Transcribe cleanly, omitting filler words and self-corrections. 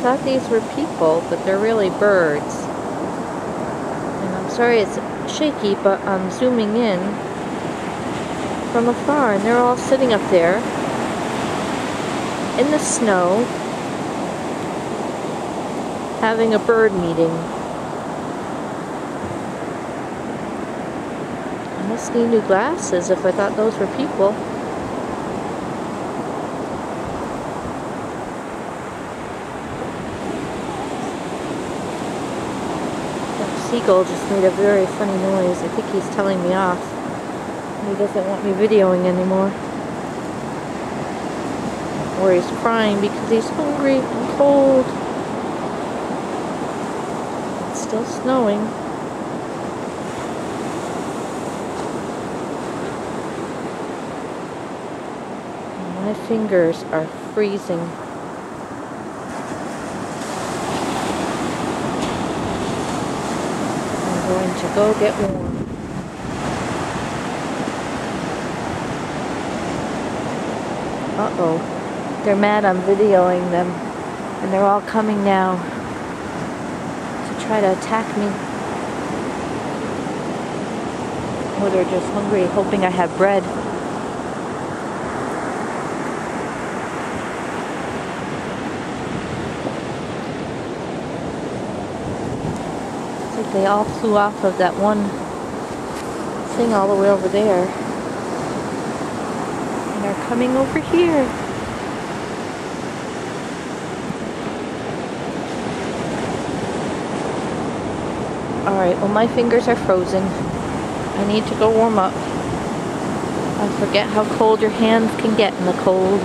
thought these were people, but they're really birds. And I'm sorry it's shaky, but I'm zooming in from afar, and they're all sitting up there in the snow having a bird meeting. I must need new glasses if I thought those were people. That seagull just made a very funny noise. I think he's telling me off. He doesn't want me videoing anymore. Or he's crying because he's hungry and cold. It's still snowing. My fingers are freezing. I'm going to go get warm. Uh-oh. They're mad I'm videoing them. And they're all coming now to try to attack me. Or they're just hungry, hoping I have bread. They all flew off of that one thing all the way over there. And they're coming over here. Alright, well my fingers are frozen. I need to go warm up. I forget how cold your hands can get in the cold.